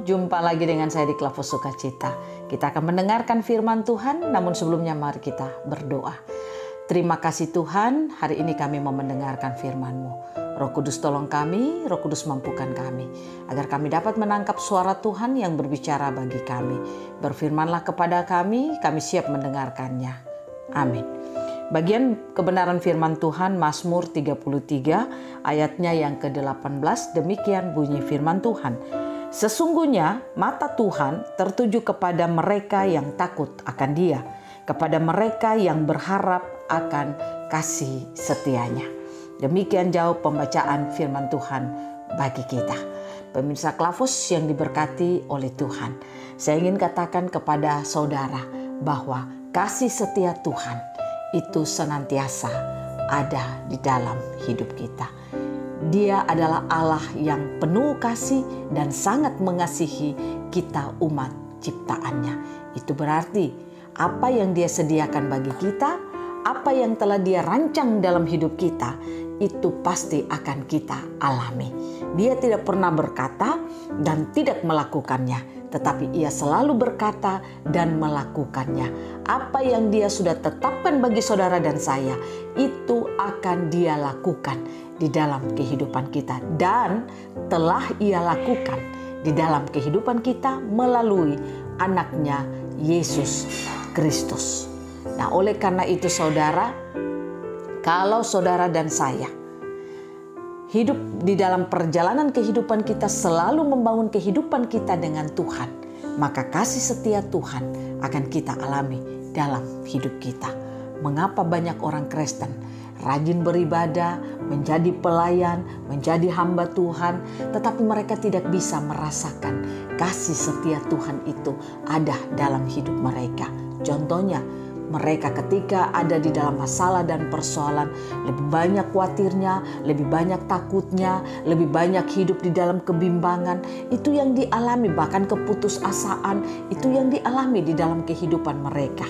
jumpa lagi dengan saya di Klavos Sukacita. Kita akan mendengarkan firman Tuhan, namun sebelumnya mari kita berdoa. Terima kasih Tuhan, hari ini kami mau mendengarkan firman-Mu. Roh Kudus tolong kami, Roh Kudus mampukan kami, agar kami dapat menangkap suara Tuhan yang berbicara bagi kami. Berfirmanlah kepada kami siap mendengarkannya. Amin. Bagian kebenaran firman Tuhan Mazmur 33 ayatnya yang ke-18, demikian bunyi firman Tuhan. Sesungguhnya mata Tuhan tertuju kepada mereka yang takut akan Dia, kepada mereka yang berharap akan kasih setianya. Demikian jauh pembacaan firman Tuhan bagi kita. Pemirsa Klavos yang diberkati oleh Tuhan, saya ingin katakan kepada saudara bahwa kasih setia Tuhan itu senantiasa ada di dalam hidup kita. Dia adalah Allah yang penuh kasih dan sangat mengasihi kita umat ciptaannya. Itu berarti apa yang Dia sediakan bagi kita, apa yang telah Dia rancang dalam hidup kita, itu pasti akan kita alami. Dia tidak pernah berkata dan tidak melakukannya, tetapi Ia selalu berkata dan melakukannya. Apa yang Dia sudah tetapkan bagi saudara dan saya, itu akan Dia lakukan di dalam kehidupan kita. Dan telah Ia lakukan di dalam kehidupan kita melalui anaknya Yesus Kristus. Nah, oleh karena itu saudara, kalau saudara dan saya hidup di dalam perjalanan kehidupan kita selalu membangun kehidupan kita dengan Tuhan, maka kasih setia Tuhan akan kita alami dalam hidup kita. Mengapa banyak orang Kristen rajin beribadah, menjadi pelayan, menjadi hamba Tuhan, tetapi mereka tidak bisa merasakan kasih setia Tuhan itu ada dalam hidup mereka? Contohnya, mereka ketika ada di dalam masalah dan persoalan, lebih banyak khawatirnya, lebih banyak takutnya, lebih banyak hidup di dalam kebimbangan. Itu yang dialami, bahkan keputusasaan, itu yang dialami di dalam kehidupan mereka.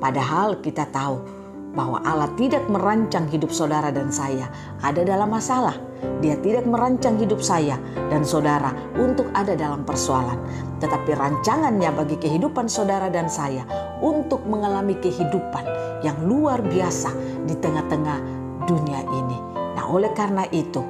Padahal kita tahu bahwa Allah tidak merancang hidup saudara dan saya ada dalam masalah. Dia tidak merancang hidup saya dan saudara untuk ada dalam persoalan. Tetapi rancangannya bagi kehidupan saudara dan saya untuk mengalami kehidupan yang luar biasa di tengah-tengah dunia ini. Nah, oleh karena itu,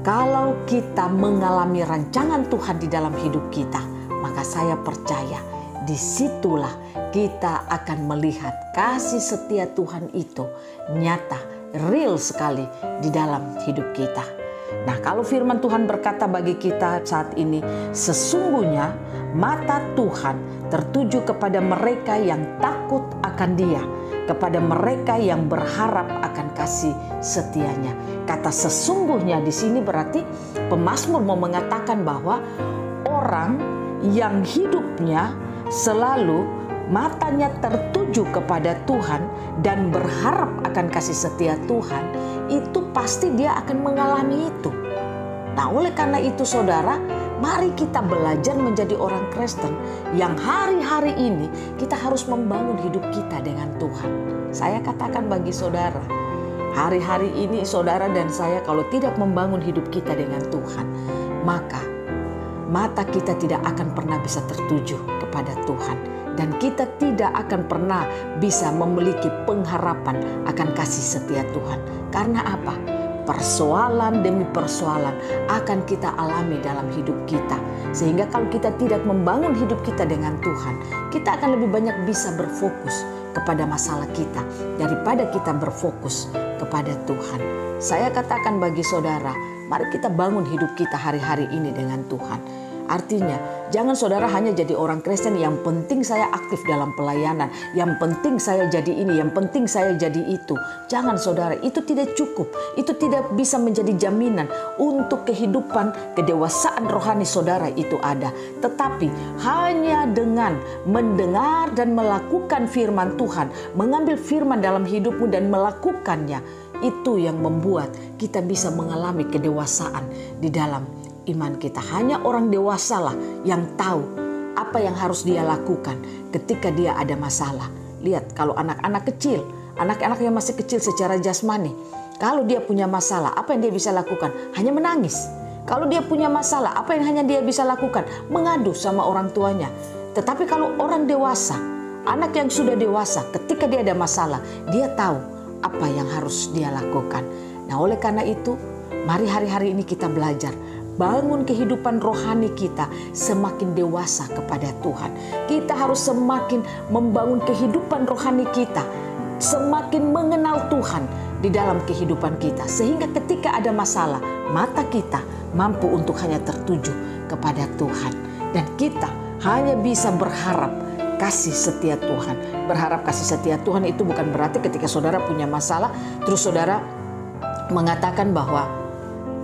kalau kita mengalami rancangan Tuhan di dalam hidup kita, maka saya percaya disitulah kita akan melihat kasih setia Tuhan itu nyata, real sekali di dalam hidup kita. Nah, kalau firman Tuhan berkata bagi kita saat ini, sesungguhnya mata Tuhan tertuju kepada mereka yang takut akan Dia, kepada mereka yang berharap akan kasih setianya. Kata sesungguhnya di sini berarti pemazmur mau mengatakan bahwa orang yang hidupnya selalu matanya tertuju kepada Tuhan dan berharap akan kasih setia Tuhan, itu pasti dia akan mengalami itu. Nah, oleh karena itu saudara, mari kita belajar menjadi orang Kristen yang hari-hari ini kita harus membangun hidup kita dengan Tuhan. Saya katakan bagi saudara, hari-hari ini saudara dan saya kalau tidak membangun hidup kita dengan Tuhan, maka mata kita tidak akan pernah bisa tertuju kepada Tuhan. Dan kita tidak akan pernah bisa memiliki pengharapan akan kasih setia Tuhan. Karena apa? Persoalan demi persoalan akan kita alami dalam hidup kita. Sehingga kalau kita tidak membangun hidup kita dengan Tuhan, kita akan lebih banyak bisa berfokus kepada masalah kita daripada kita berfokus kepada Tuhan. Saya katakan bagi saudara, mari kita bangun hidup kita hari-hari ini dengan Tuhan. Artinya, jangan saudara hanya jadi orang Kristen yang penting saya aktif dalam pelayanan, yang penting saya jadi ini, yang penting saya jadi itu. Jangan saudara, itu tidak cukup. Itu tidak bisa menjadi jaminan untuk kehidupan kedewasaan rohani saudara itu ada. Tetapi hanya dengan mendengar dan melakukan firman Tuhan, mengambil firman dalam hidupmu dan melakukannya, itu yang membuat kita bisa mengalami kedewasaan di dalam iman kita. Hanya orang dewasa lah yang tahu apa yang harus dia lakukan ketika dia ada masalah. Lihat, kalau anak-anak kecil, anak-anak yang masih kecil secara jasmani, kalau dia punya masalah, apa yang dia bisa lakukan? Hanya menangis. Kalau dia punya masalah, apa yang hanya dia bisa lakukan? Mengadu sama orang tuanya. Tetapi kalau orang dewasa, anak yang sudah dewasa, ketika dia ada masalah, dia tahu apa yang harus dia lakukan. Nah, oleh karena itu, mari hari-hari ini kita belajar bangun kehidupan rohani kita semakin dewasa kepada Tuhan. Kita harus semakin membangun kehidupan rohani kita, semakin mengenal Tuhan di dalam kehidupan kita. Sehingga ketika ada masalah, mata kita mampu untuk hanya tertuju kepada Tuhan. Dan kita hanya bisa berharap kasih setia Tuhan. Berharap kasih setia Tuhan itu bukan berarti ketika saudara punya masalah, terus saudara mengatakan bahwa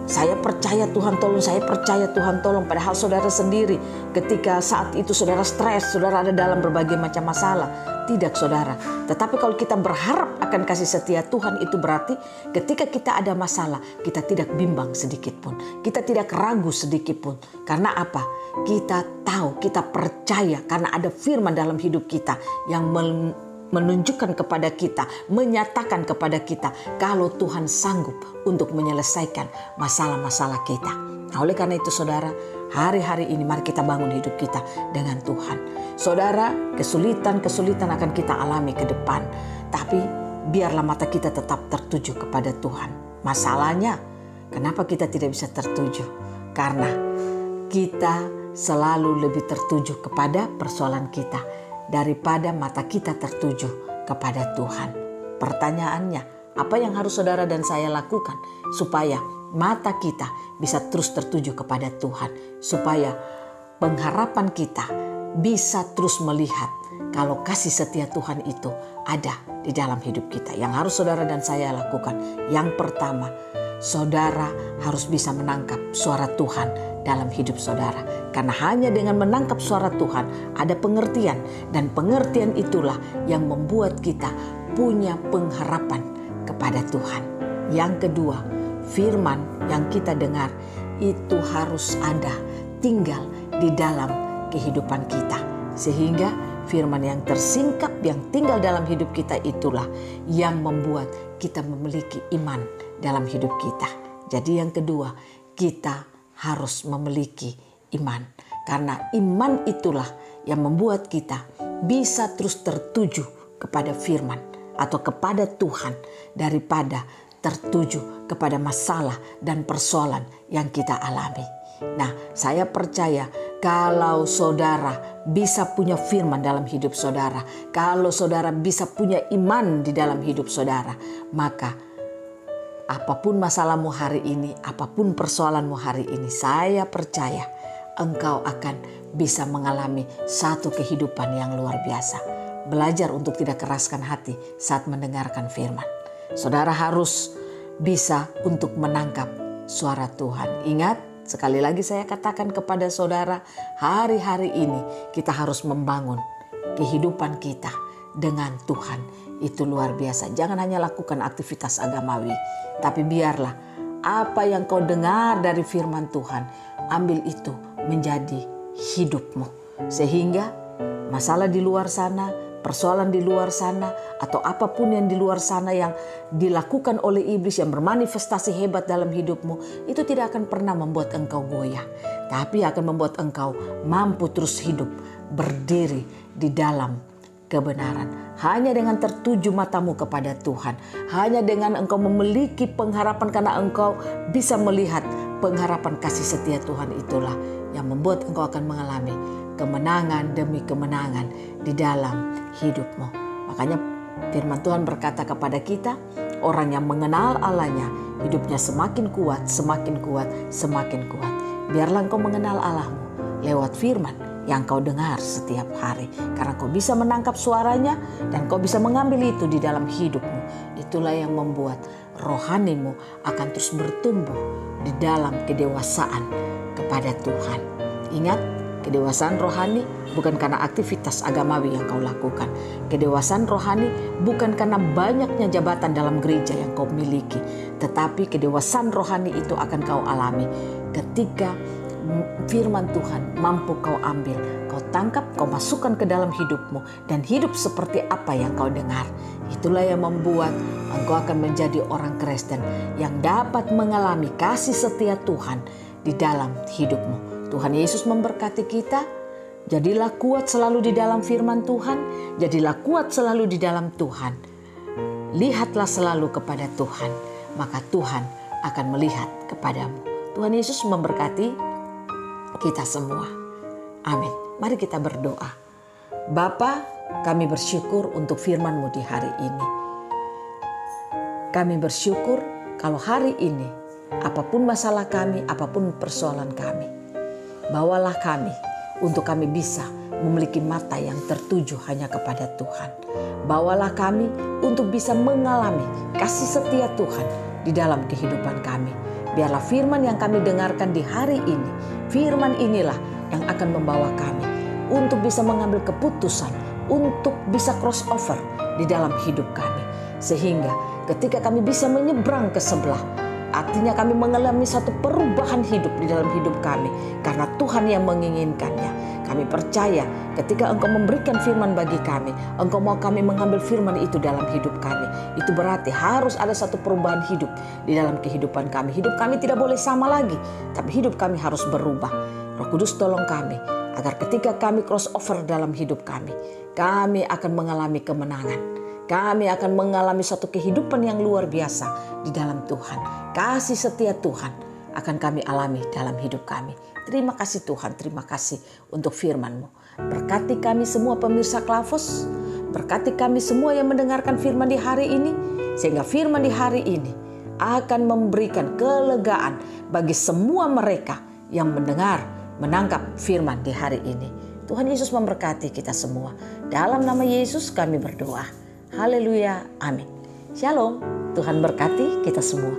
saya percaya Tuhan tolong, saya percaya Tuhan tolong. Padahal saudara sendiri ketika saat itu saudara stres, saudara ada dalam berbagai macam masalah. Tidak saudara. Tetapi kalau kita berharap akan kasih setia Tuhan, itu berarti ketika kita ada masalah, kita tidak bimbang sedikit pun. Kita tidak ragu sedikit pun. Karena apa? Kita tahu, kita percaya karena ada firman dalam hidup kita yang menunjukkan kepada kita, menyatakan kepada kita kalau Tuhan sanggup untuk menyelesaikan masalah-masalah kita. Nah, oleh karena itu saudara, hari-hari ini mari kita bangun hidup kita dengan Tuhan. Saudara, kesulitan-kesulitan akan kita alami ke depan, tapi biarlah mata kita tetap tertuju kepada Tuhan. Masalahnya, kenapa kita tidak bisa tertuju? Karena kita selalu lebih tertuju kepada persoalan kita daripada mata kita tertuju kepada Tuhan. Pertanyaannya, apa yang harus saudara dan saya lakukan supaya mata kita bisa terus tertuju kepada Tuhan, supaya pengharapan kita bisa terus melihat kalau kasih setia Tuhan itu ada di dalam hidup kita. Yang harus saudara dan saya lakukan, yang pertama, saudara harus bisa menangkap suara Tuhan dalam hidup saudara. Karena hanya dengan menangkap suara Tuhan ada pengertian, dan pengertian itulah yang membuat kita punya pengharapan kepada Tuhan. Yang kedua, firman yang kita dengar itu harus ada, tinggal di dalam kehidupan kita. Sehingga firman yang tersingkap, yang tinggal dalam hidup kita itulah yang membuat kita memiliki iman dalam hidup kita. Jadi yang kedua, kita harus memiliki iman. Karena iman itulah yang membuat kita bisa terus tertuju kepada firman atau kepada Tuhan daripada tertuju kepada masalah dan persoalan yang kita alami. Nah, saya percaya kalau saudara bisa punya firman dalam hidup saudara, kalau saudara bisa punya iman di dalam hidup saudara, maka apapun masalahmu hari ini, apapun persoalanmu hari ini, saya percaya engkau akan bisa mengalami satu kehidupan yang luar biasa. Belajar untuk tidak keraskan hati saat mendengarkan firman. Saudara harus bisa untuk menangkap suara Tuhan. Ingat, sekali lagi saya katakan kepada saudara, hari-hari ini kita harus membangun kehidupan kita dengan Tuhan. Itu luar biasa. Jangan hanya lakukan aktivitas agamawi, tapi biarlah apa yang kau dengar dari firman Tuhan, ambil itu menjadi hidupmu. Sehingga masalah di luar sana, persoalan di luar sana, atau apapun yang di luar sana yang dilakukan oleh iblis yang bermanifestasi hebat dalam hidupmu, itu tidak akan pernah membuat engkau goyah, tapi akan membuat engkau mampu terus hidup, berdiri di dalam kebenaran. Hanya dengan tertuju matamu kepada Tuhan, hanya dengan engkau memiliki pengharapan karena engkau bisa melihat pengharapan kasih setia Tuhan, itulah yang membuat engkau akan mengalami kemenangan demi kemenangan di dalam hidupmu. Makanya firman Tuhan berkata kepada kita, orang yang mengenal Allahnya hidupnya semakin kuat, semakin kuat, semakin kuat. Biarlah engkau mengenal Allahmu lewat firman yang kau dengar setiap hari. Karena kau bisa menangkap suaranya dan kau bisa mengambil itu di dalam hidupmu. Itulah yang membuat rohanimu akan terus bertumbuh di dalam kedewasaan kepada Tuhan. Ingat, kedewasaan rohani bukan karena aktivitas agamawi yang kau lakukan. Kedewasaan rohani bukan karena banyaknya jabatan dalam gereja yang kau miliki. Tetapi kedewasaan rohani itu akan kau alami ketika firman Tuhan mampu kau ambil, kau tangkap, kau masukkan ke dalam hidupmu, dan hidup seperti apa yang kau dengar. Itulah yang membuat engkau akan menjadi orang Kristen yang dapat mengalami kasih setia Tuhan di di dalam hidupmu. Tuhan Yesus memberkati kita. Jadilah kuat selalu di dalam firman Tuhan. Jadilah kuat selalu di dalam Tuhan. Lihatlah selalu kepada Tuhan, maka Tuhan akan melihat kepadamu. Tuhan Yesus memberkati kita semua. Amin. Mari kita berdoa. Bapa, kami bersyukur untuk firman-Mu di hari ini. Kami bersyukur kalau hari ini, apapun masalah kami, apapun persoalan kami, bawalah kami untuk kami bisa memiliki mata yang tertuju hanya kepada Tuhan. Bawalah kami untuk bisa mengalami kasih setia Tuhan di dalam kehidupan kami. Biarlah firman yang kami dengarkan di hari ini, firman inilah yang akan membawa kami untuk bisa mengambil keputusan, untuk bisa crossover di dalam hidup kami. Sehingga ketika kami bisa menyeberang ke sebelah, artinya kami mengalami satu perubahan hidup di dalam hidup kami. Karena Tuhan yang menginginkannya. Kami percaya ketika Engkau memberikan firman bagi kami, Engkau mau kami mengambil firman itu dalam hidup kami. Itu berarti harus ada satu perubahan hidup di dalam kehidupan kami. Hidup kami tidak boleh sama lagi, tapi hidup kami harus berubah. Roh Kudus tolong kami, agar ketika kami crossover dalam hidup kami akan mengalami kemenangan. Kami akan mengalami satu kehidupan yang luar biasa di dalam Tuhan. Kasih setia Tuhan akan kami alami dalam hidup kami. Terima kasih Tuhan, terima kasih untuk firman-Mu. Berkati kami semua pemirsa Klavos, berkati kami semua yang mendengarkan firman di hari ini, sehingga firman di hari ini akan memberikan kelegaan bagi semua mereka yang menangkap firman di hari ini. Tuhan Yesus memberkati kita semua. Dalam nama Yesus kami berdoa. Haleluya, amin. Shalom, Tuhan berkati kita semua.